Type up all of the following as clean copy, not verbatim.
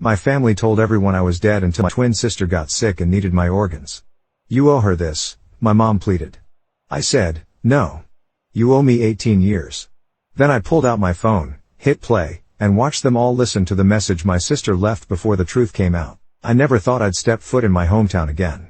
My family told everyone I was dead until my twin sister got sick and needed my organs. You owe her this, my mom pleaded. I said, no. You owe me 18 years. Then I pulled out my phone, hit play, and watched them all listen to the message my sister left before the truth came out. I never thought I'd step foot in my hometown again.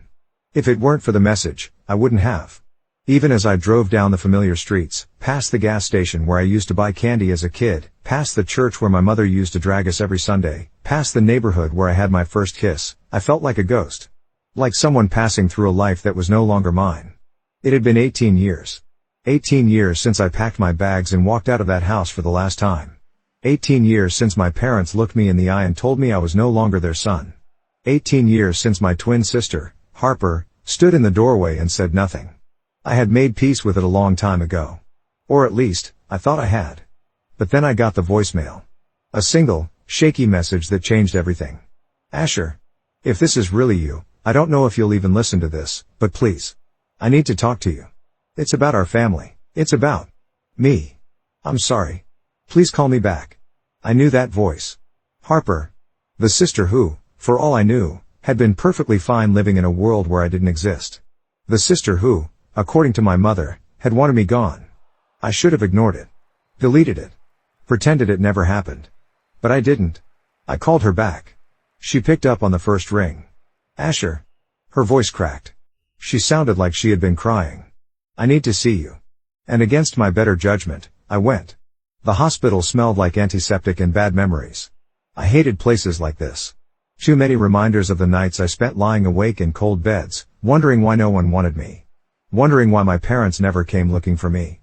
If it weren't for the message, I wouldn't have. Even as I drove down the familiar streets, past the gas station where I used to buy candy as a kid, past the church where my mother used to drag us every Sunday, past the neighborhood where I had my first kiss, I felt like a ghost. Like someone passing through a life that was no longer mine. It had been 18 years. 18 years since I packed my bags and walked out of that house for the last time. 18 years since my parents looked me in the eye and told me I was no longer their son. 18 years since my twin sister, Harper, stood in the doorway and said nothing. I had made peace with it a long time ago. Or at least, I thought I had. But then I got the voicemail. A single, shaky message that changed everything. Asher. If this is really you, I don't know if you'll even listen to this, but please. I need to talk to you. It's about our family. It's about me. I'm sorry. Please call me back. I knew that voice. Harper. The sister who, for all I knew, had been perfectly fine living in a world where I didn't exist. The sister who, according to my mother, had wanted me gone. I should have ignored it. Deleted it. Pretended it never happened. But I didn't. I called her back. She picked up on the first ring. Asher. Her voice cracked. She sounded like she had been crying. I need to see you. And against my better judgment, I went. The hospital smelled like antiseptic and bad memories. I hated places like this. Too many reminders of the nights I spent lying awake in cold beds, wondering why no one wanted me. Wondering why my parents never came looking for me.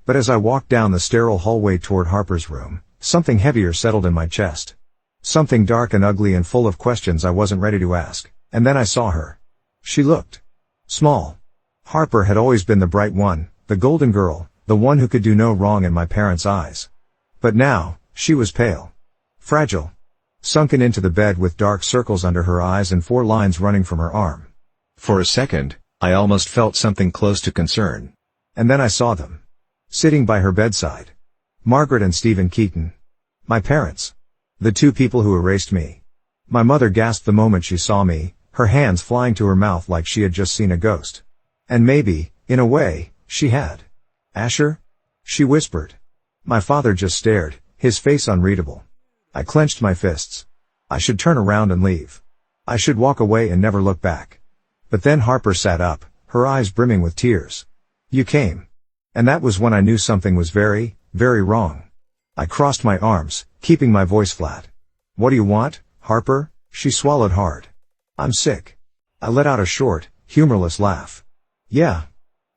But as I walked down the sterile hallway toward Harper's room, something heavier settled in my chest. Something dark and ugly and full of questions I wasn't ready to ask, and then I saw her. She looked small. Harper had always been the bright one, the golden girl, the one who could do no wrong in my parents' eyes. But now, she was pale. Fragile. Sunken into the bed with dark circles under her eyes and 4 lines running from her arm. For a second, I almost felt something close to concern. And then I saw them. Sitting by her bedside. Margaret and Stephen Keaton. My parents. The 2 people who erased me. My mother gasped the moment she saw me, her hands flying to her mouth like she had just seen a ghost. And maybe, in a way, she had. Asher? She whispered. My father just stared, his face unreadable. I clenched my fists. I should turn around and leave. I should walk away and never look back. But then Harper sat up, her eyes brimming with tears. You came. And that was when I knew something was very, very wrong. I crossed my arms, keeping my voice flat. What do you want, Harper? She swallowed hard. I'm sick. I let out a short, humorless laugh. Yeah.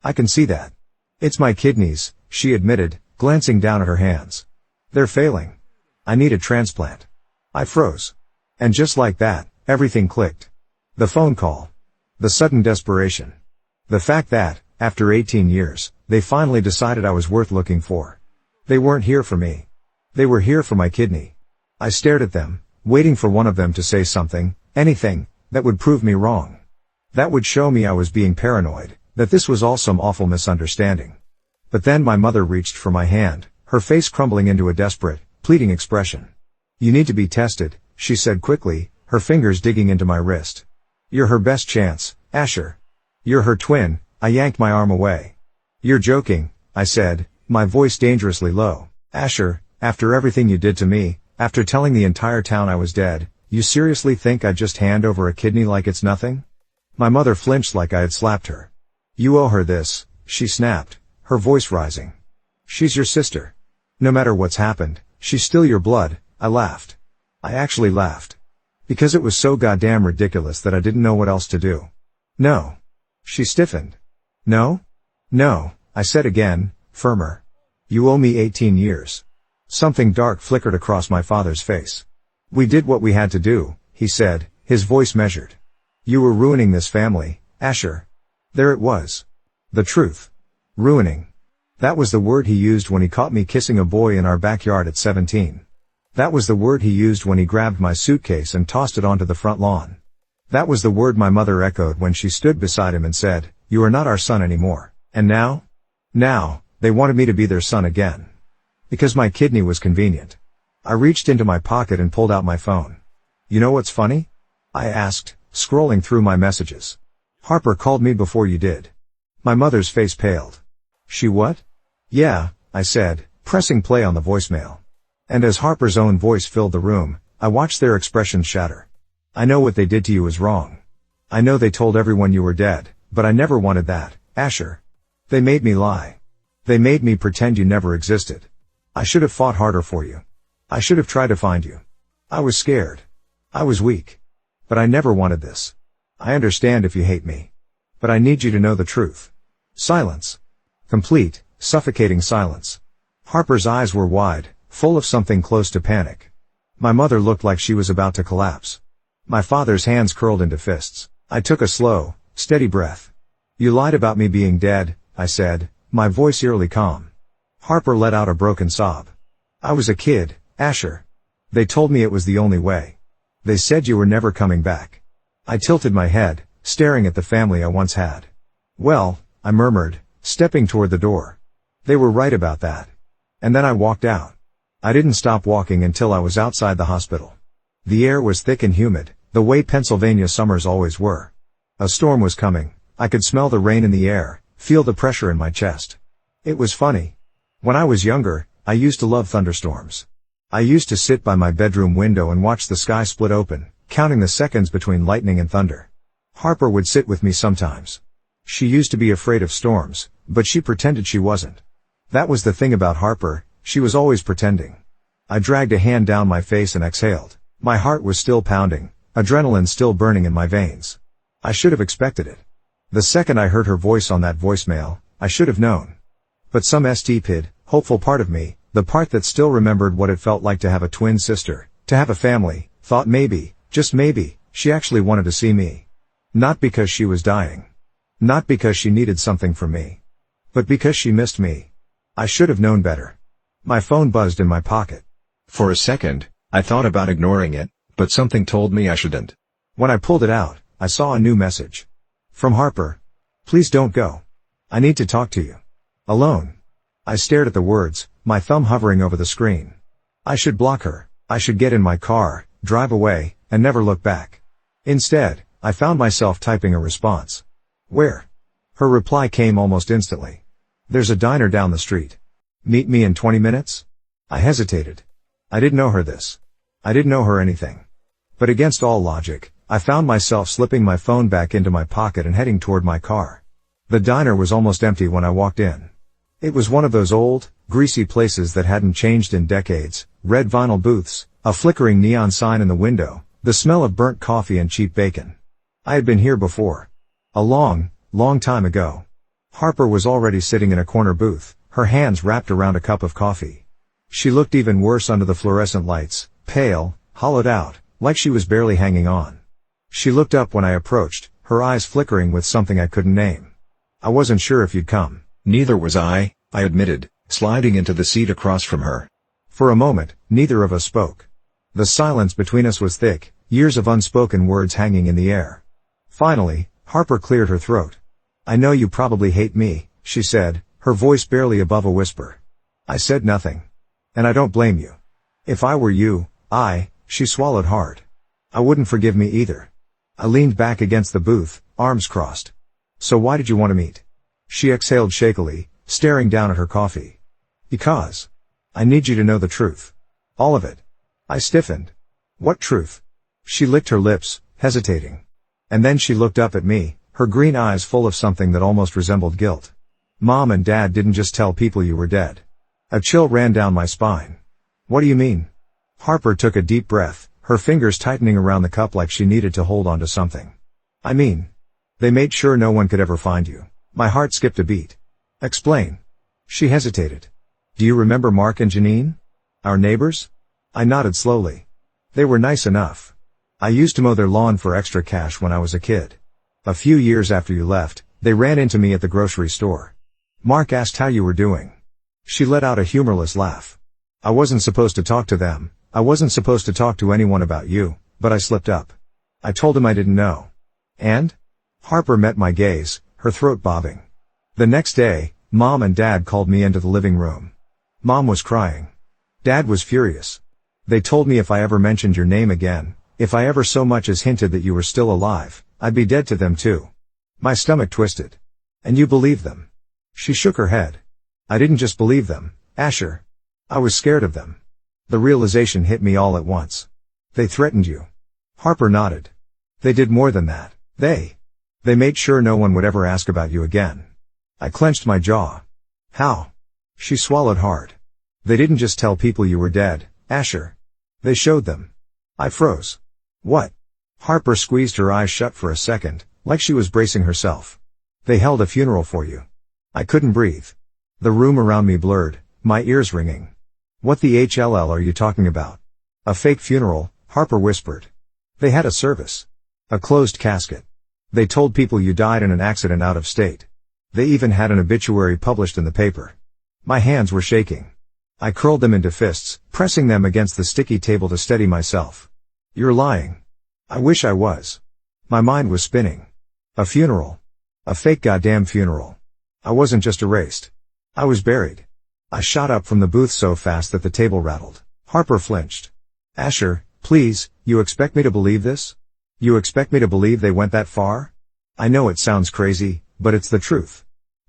I can see that. It's my kidneys, she admitted, glancing down at her hands. They're failing. I need a transplant. I froze. And just like that, everything clicked. The phone call. The sudden desperation. The fact that, after 18 years, they finally decided I was worth looking for. They weren't here for me. They were here for my kidney. I stared at them, waiting for one of them to say something, anything, that would prove me wrong. That would show me I was being paranoid, that this was all some awful misunderstanding. But then my mother reached for my hand, her face crumbling into a desperate, pleading expression. You need to be tested, she said quickly, her fingers digging into my wrist. You're her best chance, Asher. You're her twin. I yanked my arm away. You're joking, I said, my voice dangerously low. Asher, after everything you did to me, after telling the entire town I was dead, you seriously think I'd just hand over a kidney like it's nothing? My mother flinched like I had slapped her. You owe her this, she snapped, her voice rising. She's your sister. No matter what's happened, she's still your blood. I laughed. I actually laughed. Because it was so goddamn ridiculous that I didn't know what else to do. No. She stiffened. No? No, I said again, firmer. You owe me 18 years. Something dark flickered across my father's face. We did what we had to do, he said, his voice measured. You were ruining this family, Asher. There it was. The truth. Ruining. That was the word he used when he caught me kissing a boy in our backyard at 17. That was the word he used when he grabbed my suitcase and tossed it onto the front lawn. That was the word my mother echoed when she stood beside him and said, You are not our son anymore. And now? Now, they wanted me to be their son again. Because my kidney was convenient. I reached into my pocket and pulled out my phone. You know what's funny? I asked, scrolling through my messages. Harper called me before you did. My mother's face paled. She what? Yeah, I said, pressing play on the voicemail. And as Harper's own voice filled the room, I watched their expressions shatter. I know what they did to you is wrong. I know they told everyone you were dead, but I never wanted that, Asher. They made me lie. They made me pretend you never existed. I should have fought harder for you. I should have tried to find you. I was scared. I was weak. But I never wanted this. I understand if you hate me. But I need you to know the truth. Silence. Complete, suffocating silence. Harper's eyes were wide, full of something close to panic. My mother looked like she was about to collapse. My father's hands curled into fists. I took a slow, steady breath. You lied about me being dead, I said, my voice eerily calm. Harper let out a broken sob. I was a kid, Asher. They told me it was the only way. They said you were never coming back. I tilted my head, staring at the family I once had. Well, I murmured, stepping toward the door. They were right about that. And then I walked out. I didn't stop walking until I was outside the hospital. The air was thick and humid, the way Pennsylvania summers always were. A storm was coming. I could smell the rain in the air, feel the pressure in my chest. It was funny. When I was younger, I used to love thunderstorms. I used to sit by my bedroom window and watch the sky split open, counting the seconds between lightning and thunder. Harper would sit with me sometimes. She used to be afraid of storms, but she pretended she wasn't. That was the thing about Harper, she was always pretending. I dragged a hand down my face and exhaled. My heart was still pounding, adrenaline still burning in my veins. I should have expected it. The second I heard her voice on that voicemail, I should have known. But some stupid, hopeful part of me, the part that still remembered what it felt like to have a twin sister, to have a family, thought maybe, just maybe, she actually wanted to see me. Not because she was dying. Not because she needed something from me. But because she missed me. I should have known better. My phone buzzed in my pocket. For a second, I thought about ignoring it, but something told me I shouldn't. When I pulled it out, I saw a new message. From Harper. Please don't go. I need to talk to you. Alone. I stared at the words, my thumb hovering over the screen. I should block her. I should get in my car, drive away, and never look back. Instead, I found myself typing a response. Where? Her reply came almost instantly. There's a diner down the street. Meet me in 20 minutes? I hesitated. I didn't know her this. I didn't know her anything. But against all logic, I found myself slipping my phone back into my pocket and heading toward my car. The diner was almost empty when I walked in. It was one of those old, greasy places that hadn't changed in decades, red vinyl booths, a flickering neon sign in the window, the smell of burnt coffee and cheap bacon. I had been here before. A long, long time ago. Harper was already sitting in a corner booth, her hands wrapped around a cup of coffee. She looked even worse under the fluorescent lights, pale, hollowed out, like she was barely hanging on. She looked up when I approached, her eyes flickering with something I couldn't name. I wasn't sure if you'd come. Neither was I admitted, sliding into the seat across from her. For a moment, neither of us spoke. The silence between us was thick, years of unspoken words hanging in the air. Finally, Harper cleared her throat. I know you probably hate me, she said, her voice barely above a whisper. I said nothing. And I don't blame you. If I were you, she swallowed hard. I wouldn't forgive me either. I leaned back against the booth, arms crossed. So why did you want to meet? She exhaled shakily, staring down at her coffee. Because. I need you to know the truth. All of it. I stiffened. What truth? She licked her lips, hesitating. And then she looked up at me, her green eyes full of something that almost resembled guilt. Mom and Dad didn't just tell people you were dead. A chill ran down my spine. What do you mean? Harper took a deep breath, her fingers tightening around the cup like she needed to hold on to something. I mean, they made sure no one could ever find you. My heart skipped a beat. Explain. She hesitated. Do you remember Mark and Janine? Our neighbors? I nodded slowly. They were nice enough. I used to mow their lawn for extra cash when I was a kid. A few years after you left, they ran into me at the grocery store. Mark asked how you were doing. She let out a humorless laugh. I wasn't supposed to talk to them. I wasn't supposed to talk to anyone about you, but I slipped up. I told him I didn't know. And? Harper met my gaze, her throat bobbing. The next day, Mom and Dad called me into the living room. Mom was crying. Dad was furious. They told me if I ever mentioned your name again, If I ever so much as hinted that you were still alive, I'd be dead to them too. My stomach twisted. And you believed them? She shook her head. I didn't just believe them, Asher. I was scared of them. The realization hit me all at once. They threatened you. Harper nodded. They did more than that. They made sure no one would ever ask about you again. I clenched my jaw. How? She swallowed hard. They didn't just tell people you were dead, Asher. They showed them. I froze. What? Harper squeezed her eyes shut for a second, like she was bracing herself. They held a funeral for you. I couldn't breathe. The room around me blurred, my ears ringing. What the HLL are you talking about? A fake funeral, Harper whispered. They had a service. A closed casket. They told people you died in an accident out of state. They even had an obituary published in the paper. My hands were shaking. I curled them into fists, pressing them against the sticky table to steady myself. You're lying. I wish I was. My mind was spinning. A funeral. A fake goddamn funeral. I wasn't just erased. I was buried. I shot up from the booth so fast that the table rattled. Harper flinched. Asher, please, you expect me to believe this? You expect me to believe they went that far? I know it sounds crazy, but it's the truth.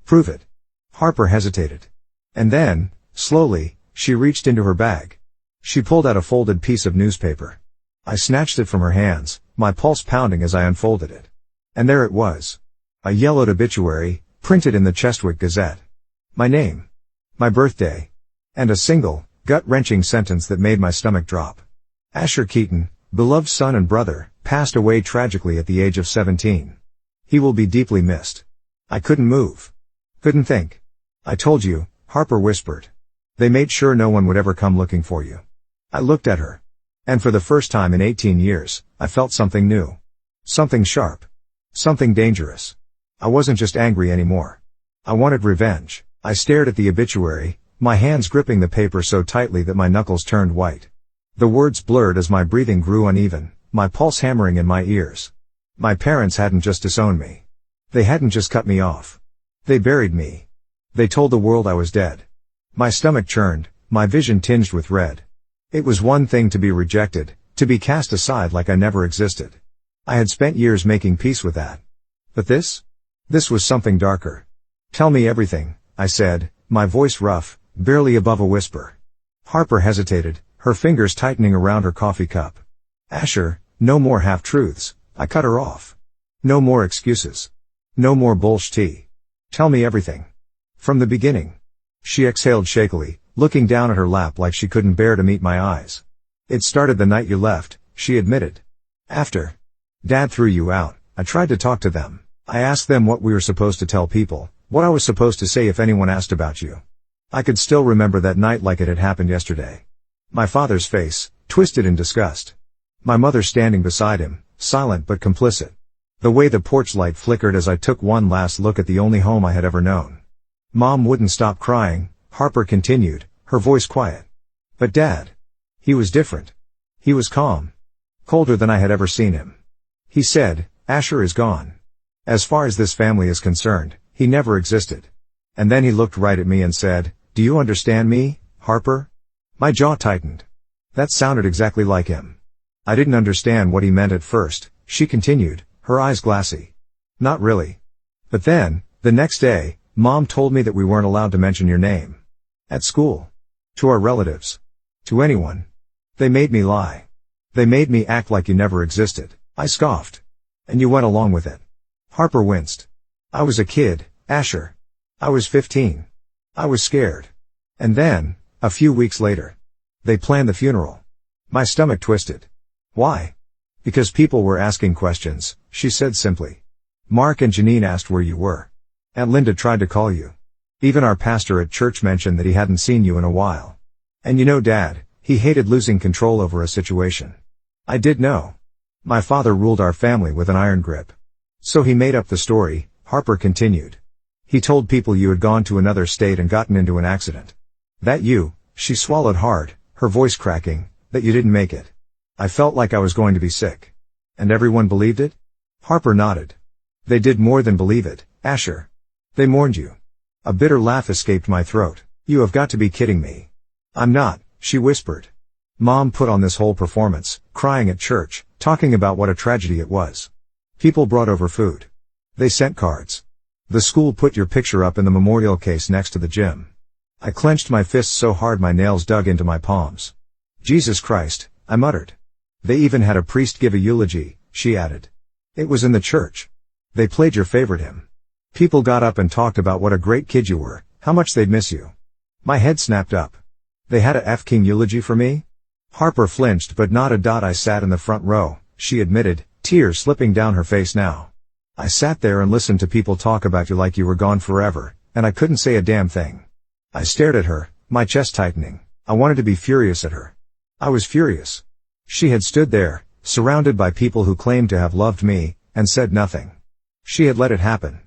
Prove it. Harper hesitated. And then, slowly, she reached into her bag. She pulled out a folded piece of newspaper. I snatched it from her hands, my pulse pounding as I unfolded it. And there it was. A yellowed obituary, printed in the Chestwick Gazette. My name. My birthday. And a single, gut-wrenching sentence that made my stomach drop. Asher Keaton, beloved son and brother, passed away tragically at the age of 17. He will be deeply missed. I couldn't move. Couldn't think. I told you, Harper whispered. They made sure no one would ever come looking for you. I looked at her. And for the first time in 18 years, I felt something new. Something sharp. Something dangerous. I wasn't just angry anymore. I wanted revenge. I stared at the obituary, my hands gripping the paper so tightly that my knuckles turned white. The words blurred as my breathing grew uneven, my pulse hammering in my ears. My parents hadn't just disowned me. They hadn't just cut me off. They buried me. They told the world I was dead. My stomach churned, my vision tinged with red. It was one thing to be rejected, to be cast aside like I never existed. I had spent years making peace with that. But this? This was something darker. Tell me everything, I said, my voice rough, barely above a whisper. Harper hesitated, her fingers tightening around her coffee cup. Asher, no more half-truths, I cut her off. No more excuses. No more bullshit. Tell me everything. From the beginning. She exhaled shakily, looking down at her lap like she couldn't bear to meet my eyes. It started the night you left, she admitted. After Dad threw you out, I tried to talk to them. I asked them what we were supposed to tell people, what I was supposed to say if anyone asked about you. I could still remember that night like it had happened yesterday. My father's face, twisted in disgust. My mother standing beside him, silent but complicit. The way the porch light flickered as I took one last look at the only home I had ever known. Mom wouldn't stop crying, Harper continued, her voice quiet. But Dad. He was different. He was calm. Colder than I had ever seen him. He said, Asher is gone. As far as this family is concerned, he never existed. And then he looked right at me and said, do you understand me, Harper? My jaw tightened. That sounded exactly like him. I didn't understand what he meant at first, she continued, her eyes glassy. Not really. But then, the next day, Mom told me that we weren't allowed to mention your name. At school. To our relatives. To anyone. They made me lie. They made me act like you never existed. I scoffed. And you went along with it. Harper winced. I was a kid, Asher. I was 15. I was scared. And then, a few weeks later, they planned the funeral. My stomach twisted. Why? Because people were asking questions, she said simply. Mark and Janine asked where you were. Aunt Linda tried to call you. Even our pastor at church mentioned that he hadn't seen you in a while. And you know Dad, he hated losing control over a situation. I did know. My father ruled our family with an iron grip. So he made up the story, Harper continued. He told people you had gone to another state and gotten into an accident. That you, she swallowed hard, her voice cracking, that you didn't make it. I felt like I was going to be sick. And everyone believed it? Harper nodded. They did more than believe it, Asher. They mourned you. A bitter laugh escaped my throat. You have got to be kidding me. I'm not, she whispered. Mom put on this whole performance, crying at church, talking about what a tragedy it was. People brought over food. They sent cards. The school put your picture up in the memorial case next to the gym. I clenched my fists so hard my nails dug into my palms. Jesus Christ, I muttered. They even had a priest give a eulogy, she added. It was in the church. They played your favorite hymn. People got up and talked about what a great kid you were, how much they'd miss you. My head snapped up. They had a F. King eulogy for me? Harper flinched but nodded. I sat in the front row, she admitted, tears slipping down her face now. I sat there and listened to people talk about you like you were gone forever, and I couldn't say a damn thing. I stared at her, my chest tightening. I wanted to be furious at her. I was furious. She had stood there, surrounded by people who claimed to have loved me, and said nothing. She had let it happen.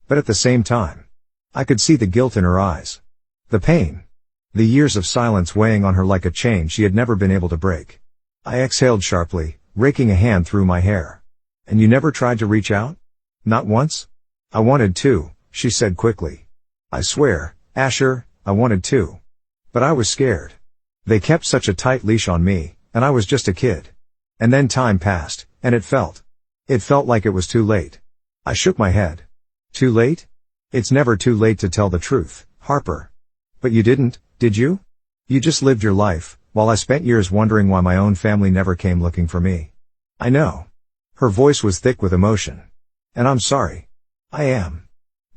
But at the same time, I could see the guilt in her eyes. The pain. The years of silence weighing on her like a chain she had never been able to break. I exhaled sharply, raking a hand through my hair. And you never tried to reach out? Not once? I wanted to, she said quickly. I swear, Asher, I wanted to. But I was scared. They kept such a tight leash on me, and I was just a kid. And then time passed, and it felt like it was too late. I shook my head. Too late? It's never too late to tell the truth, Harper. But you didn't, did you? You just lived your life, while I spent years wondering why my own family never came looking for me. I know. Her voice was thick with emotion. And I'm sorry. I am.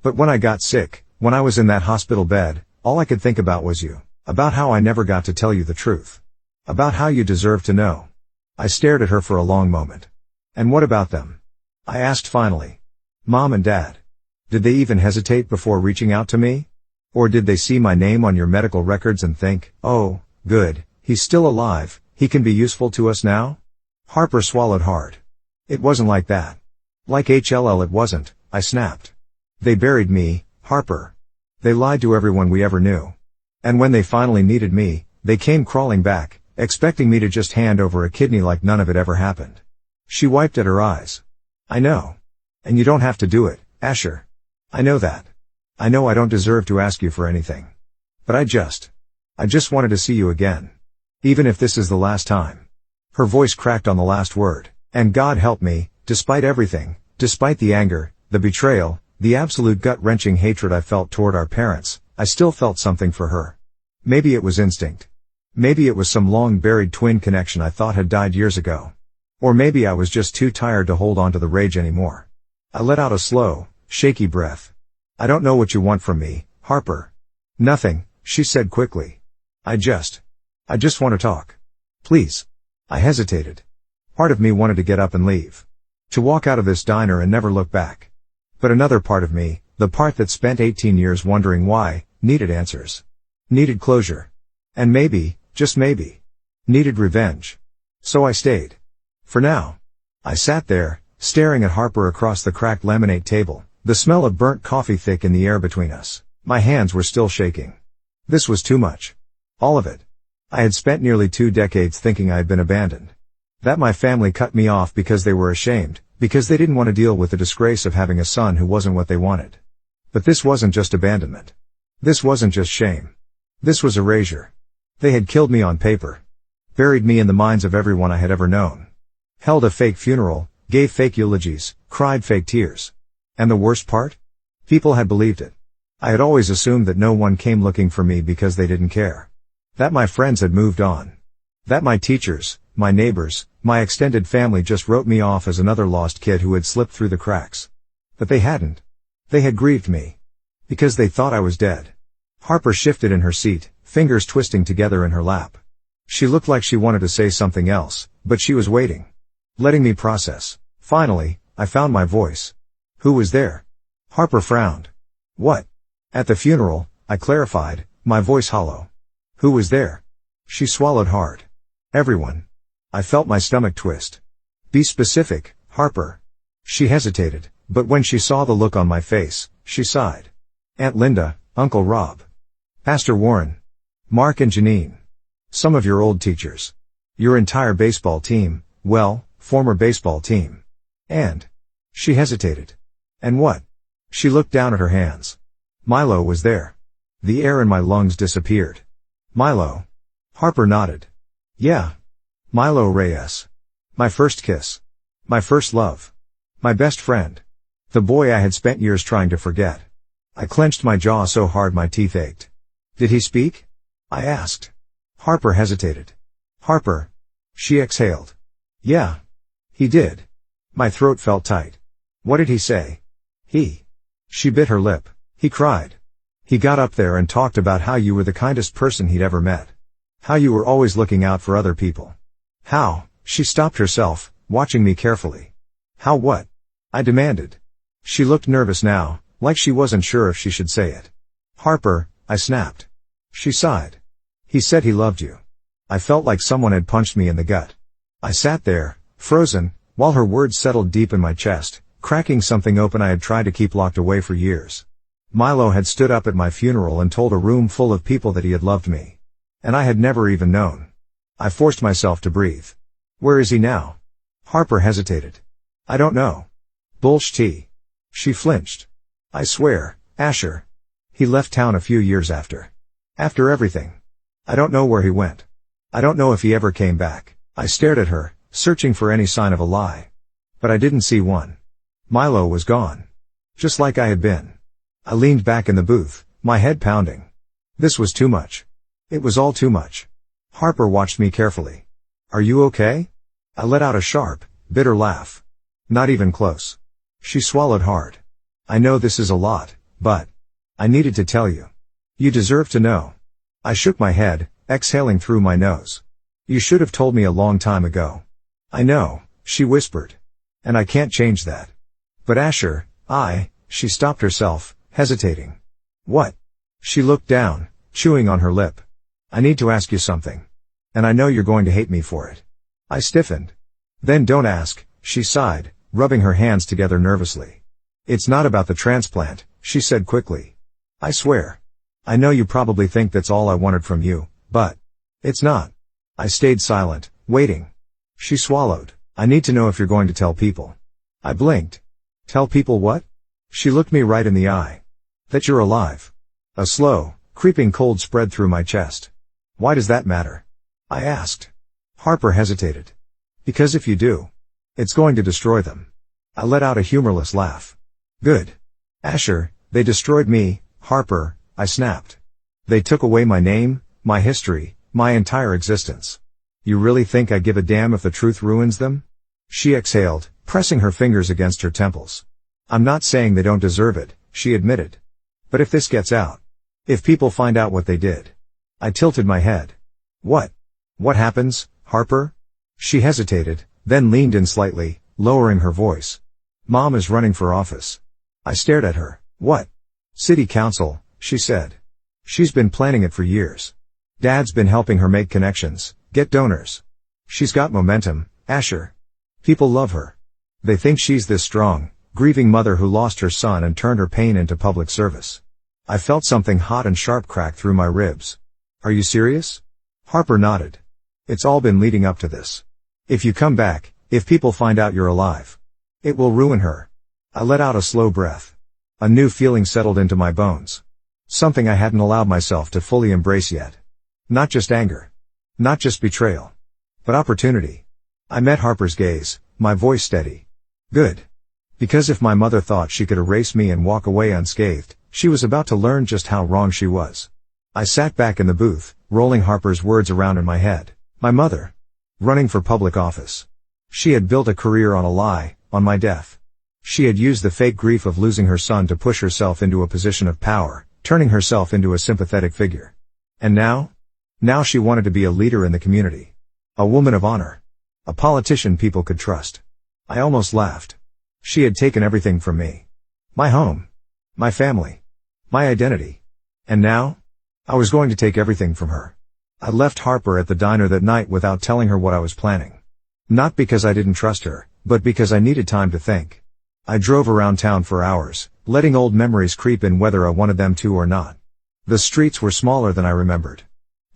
But when I got sick, when I was in that hospital bed, all I could think about was you. About how I never got to tell you the truth. About how you deserve to know. I stared at her for a long moment. And what about them? I asked finally. Mom and Dad. Did they even hesitate before reaching out to me? Or did they see my name on your medical records and think, oh, good, he's still alive, he can be useful to us now? Harper swallowed hard. It wasn't like that. Like HLL it wasn't, I snapped. They buried me, Harper. They lied to everyone we ever knew. And when they finally needed me, they came crawling back, expecting me to just hand over a kidney like none of it ever happened. She wiped at her eyes. I know. And you don't have to do it, Asher. I know that. I know I don't deserve to ask you for anything. But I just wanted to see you again. Even if this is the last time. Her voice cracked on the last word. And God help me, despite everything, despite the anger, the betrayal, the absolute gut-wrenching hatred I felt toward our parents, I still felt something for her. Maybe it was instinct. Maybe it was some long-buried twin connection I thought had died years ago. Or maybe I was just too tired to hold on to the rage anymore. I let out a slow, shaky breath. I don't know what you want from me, Harper. Nothing, she said quickly. I just want to talk. Please. I hesitated. Part of me wanted to get up and leave. To walk out of this diner and never look back. But another part of me, the part that spent 18 years wondering why, needed answers. Needed closure. And maybe, just maybe, needed revenge. So I stayed. For now. I sat there, staring at Harper across the cracked laminate table, the smell of burnt coffee thick in the air between us. My hands were still shaking. This was too much. All of it. I had spent nearly 2 decades thinking I had been abandoned. That my family cut me off because they were ashamed, because they didn't want to deal with the disgrace of having a son who wasn't what they wanted. But this wasn't just abandonment. This wasn't just shame. This was erasure. They had killed me on paper. Buried me in the minds of everyone I had ever known. Held a fake funeral, gave fake eulogies, cried fake tears. And the worst part? People had believed it. I had always assumed that no one came looking for me because they didn't care. That my friends had moved on. That my teachers, my neighbors, my extended family just wrote me off as another lost kid who had slipped through the cracks. But they hadn't. They had grieved me. Because they thought I was dead. Harper shifted in her seat, fingers twisting together in her lap. She looked like she wanted to say something else, but she was waiting. Letting me process. Finally, I found my voice. Who was there? Harper frowned. What? At the funeral, I clarified, my voice hollow. Who was there? She swallowed hard. Everyone. I felt my stomach twist. Be specific, Harper. She hesitated, but when she saw the look on my face, she sighed. Aunt Linda, Uncle Rob. Pastor Warren. Mark and Janine. Some of your old teachers. Your entire baseball team, well, former baseball team. And. She hesitated. And what? She looked down at her hands. Milo was there. The air in my lungs disappeared. Milo. Harper nodded. Yeah. Milo Reyes. My first kiss. My first love. My best friend. The boy I had spent years trying to forget. I clenched my jaw so hard my teeth ached. Did he speak? I asked. Harper hesitated. Harper. She exhaled. Yeah. He did. My throat felt tight. What did he say? She bit her lip. He cried. He got up there and talked about how you were the kindest person he'd ever met. How you were always looking out for other people. How, she stopped herself, watching me carefully. How what? I demanded. She looked nervous now, like she wasn't sure if she should say it. Harper, I snapped. She sighed. He said he loved you. I felt like someone had punched me in the gut. I sat there, frozen, while her words settled deep in my chest, cracking something open I had tried to keep locked away for years. Milo had stood up at my funeral and told a room full of people that he had loved me. And I had never even known. I forced myself to breathe. Where is he now? Harper hesitated. I don't know. Bullshit. She flinched. I swear, Asher. He left town a few years after. After everything. I don't know where he went. I don't know if he ever came back. I stared at her, searching for any sign of a lie. But I didn't see one. Milo was gone. Just like I had been. I leaned back in the booth, my head pounding. This was too much. It was all too much. Harper watched me carefully. Are you okay? I let out a sharp, bitter laugh. Not even close. She swallowed hard. I know this is a lot, but I needed to tell you. You deserve to know. I shook my head, exhaling through my nose. You should have told me a long time ago. I know, she whispered. And I can't change that. But Asher, she stopped herself, hesitating. What? She looked down, chewing on her lip. I need to ask you something. And I know you're going to hate me for it. I stiffened. Then don't ask, she sighed, rubbing her hands together nervously. It's not about the transplant, she said quickly. I swear. I know you probably think that's all I wanted from you, but it's not. I stayed silent, waiting. She swallowed. I need to know if you're going to tell people. I blinked. Tell people what? She looked me right in the eye. That you're alive. A slow, creeping cold spread through my chest. Why does that matter? I asked. Harper hesitated. Because if you do, it's going to destroy them. I let out a humorless laugh. Good. Asher, they destroyed me, Harper, I snapped. They took away my name, my history, my entire existence. You really think I give a damn if the truth ruins them? She exhaled, pressing her fingers against her temples. I'm not saying they don't deserve it, she admitted. But if this gets out, if people find out what they did. I tilted my head. What? What happens, Harper? She hesitated, then leaned in slightly, lowering her voice. Mom is running for office. I stared at her. What? City council, she said. She's been planning it for years. Dad's been helping her make connections, get donors. She's got momentum, Asher. People love her. They think she's this strong, grieving mother who lost her son and turned her pain into public service. I felt something hot and sharp crack through my ribs. Are you serious? Harper nodded. It's all been leading up to this. If you come back, if people find out you're alive, it will ruin her. I let out a slow breath. A new feeling settled into my bones. Something I hadn't allowed myself to fully embrace yet. Not just anger. Not just betrayal. But opportunity. I met Harper's gaze, my voice steady. Good. Because if my mother thought she could erase me and walk away unscathed, she was about to learn just how wrong she was. I sat back in the booth, rolling Harper's words around in my head. My mother. Running for public office. She had built a career on a lie, on my death. She had used the fake grief of losing her son to push herself into a position of power, turning herself into a sympathetic figure. And now? Now she wanted to be a leader in the community. A woman of honor. A politician people could trust. I almost laughed. She had taken everything from me. My home. My family. My identity. And now? I was going to take everything from her. I left Harper at the diner that night without telling her what I was planning. Not because I didn't trust her, but because I needed time to think. I drove around town for hours, letting old memories creep in whether I wanted them to or not. The streets were smaller than I remembered.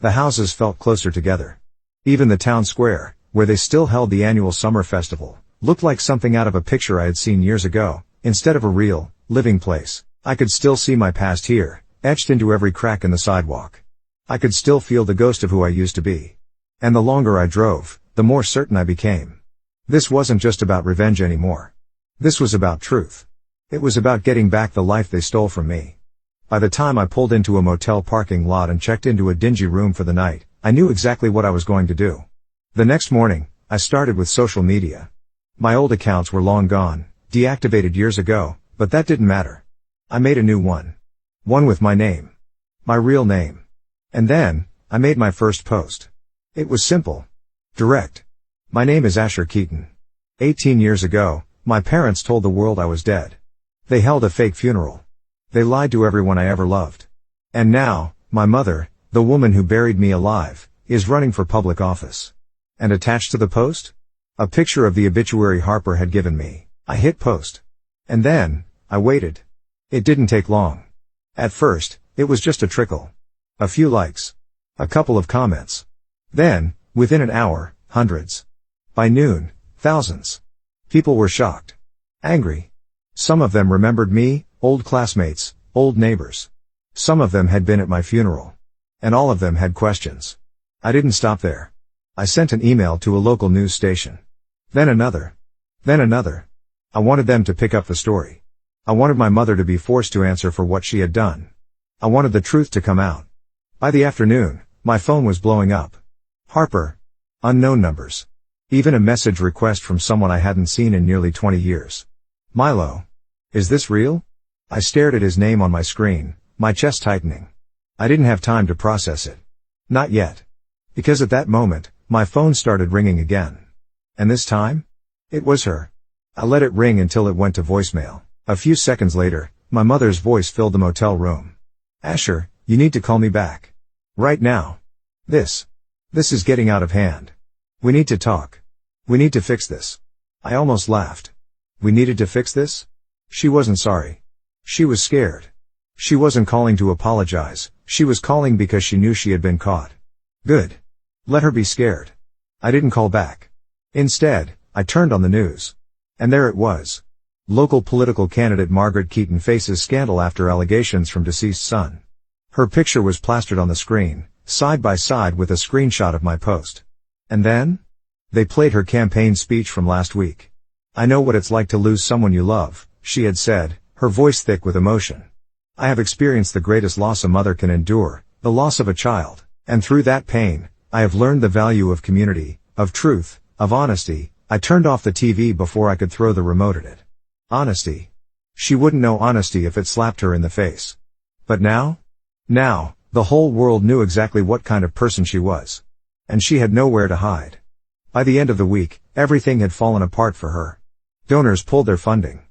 The houses felt closer together. Even the town square, where they still held the annual summer festival, looked like something out of a picture I had seen years ago, instead of a real, living place. I could still see my past here, etched into every crack in the sidewalk. I could still feel the ghost of who I used to be. And the longer I drove, the more certain I became. This wasn't just about revenge anymore. This was about truth. It was about getting back the life they stole from me. By the time I pulled into a motel parking lot and checked into a dingy room for the night, I knew exactly what I was going to do. The next morning, I started with social media. My old accounts were long gone, deactivated years ago, but that didn't matter. I made a new one. One with my name. My real name. And then, I made my first post. It was simple. Direct. My name is Asher Keaton. 18 years ago, my parents told the world I was dead. They held a fake funeral. They lied to everyone I ever loved. And now, my mother, the woman who buried me alive, is running for public office. And attached to the post? A picture of the obituary Harper had given me. I hit post. And then, I waited. It didn't take long. At first, it was just a trickle. A few likes. A couple of comments. Then, within an hour, hundreds. By noon, thousands. People were shocked. Angry. Some of them remembered me, old classmates, old neighbors. Some of them had been at my funeral. And all of them had questions. I didn't stop there. I sent an email to a local news station. Then another. Then another. I wanted them to pick up the story. I wanted my mother to be forced to answer for what she had done. I wanted the truth to come out. By the afternoon, my phone was blowing up. Harper. Unknown numbers. Even a message request from someone I hadn't seen in nearly 20 years. Milo. Is this real? I stared at his name on my screen, my chest tightening. I didn't have time to process it. Not yet. Because at that moment, my phone started ringing again. And this time? It was her. I let it ring until it went to voicemail. A few seconds later, my mother's voice filled the motel room. Asher, you need to call me back. Right now. This is getting out of hand. We need to talk. We need to fix this. I almost laughed. We needed to fix this? She wasn't sorry. She was scared. She wasn't calling to apologize, she was calling because she knew she had been caught. Good. Let her be scared. I didn't call back. Instead, I turned on the news. And there it was. Local political candidate Margaret Keaton faces scandal after allegations from deceased son. Her picture was plastered on the screen, side by side with a screenshot of my post. And then? They played her campaign speech from last week. I know what it's like to lose someone you love, she had said, her voice thick with emotion. I have experienced the greatest loss a mother can endure, the loss of a child, and through that pain, I have learned the value of community, of truth, of honesty. I turned off the TV before I could throw the remote at it. Honesty. She wouldn't know honesty if it slapped her in the face. But now? Now, the whole world knew exactly what kind of person she was. And she had nowhere to hide. By the end of the week, everything had fallen apart for her. Donors pulled their funding.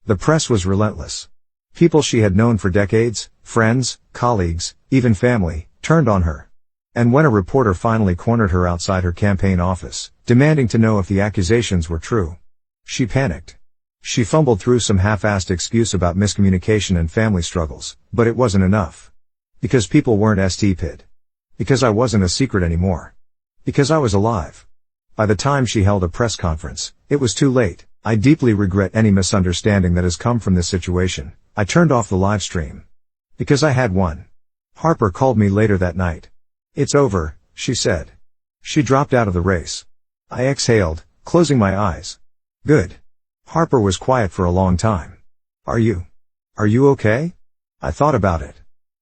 The press was relentless. People she had known for decades, friends, colleagues, even family, turned on her. And when a reporter finally cornered her outside her campaign office, demanding to know if the accusations were true, she panicked. She fumbled through some half-assed excuse about miscommunication and family struggles, but it wasn't enough. Because people weren't stupid. Because I wasn't a secret anymore. Because I was alive. By the time she held a press conference, it was too late. I deeply regret any misunderstanding that has come from this situation. I turned off the live stream. Because I had one. Harper called me later that night. It's over, she said. She dropped out of the race. I exhaled, closing my eyes. Good. Harper was quiet for a long time. Are you okay? I thought about it.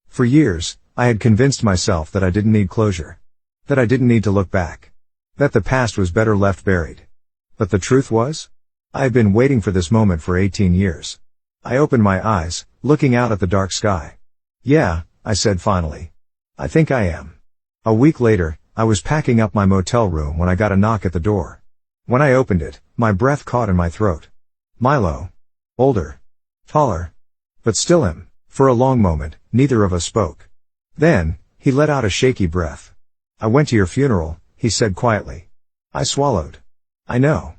For years, I had convinced myself that I didn't need closure. That I didn't need to look back. That the past was better left buried. But the truth was? I had been waiting for this moment for 18 years. I opened my eyes, looking out at the dark sky. Yeah, I said finally. I think I am. A week later, I was packing up my motel room when I got a knock at the door. When I opened it, my breath caught in my throat. Milo. Older. Taller. But still him. For a long moment, neither of us spoke. Then, he let out a shaky breath. I went to your funeral, he said quietly. I swallowed. I know.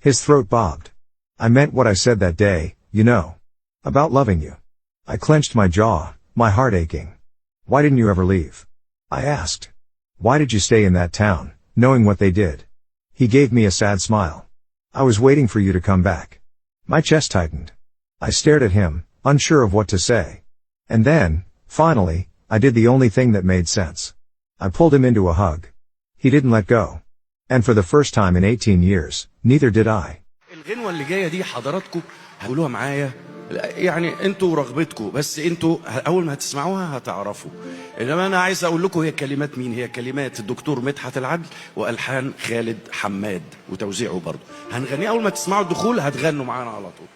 His throat bobbed. I meant what I said that day, you know. About loving you. I clenched my jaw, my heart aching. Why didn't you ever leave? I asked. Why did you stay in that town, knowing what they did? He gave me a sad smile. I was waiting for you to come back. My chest tightened. I stared at him, unsure of what to say. And then, finally, I did the only thing that made sense. I pulled him into a hug. He didn't let go. And for the first time in 18 years, neither did I. الغنوة اللي جاية دي حضراتكم هقولوها معايا، يعني انتوا رغبتكم، بس انتوا اول ما هتسمعوها هتعرفوا. انما انا عايز اقول لكم هي كلمات مين. هي كلمات الدكتور مدحت العدل والحان خالد حماد وتوزيعه برضه. هنغنيها اول ما تسمعوا الدخول، هتغنوا معانا على طول.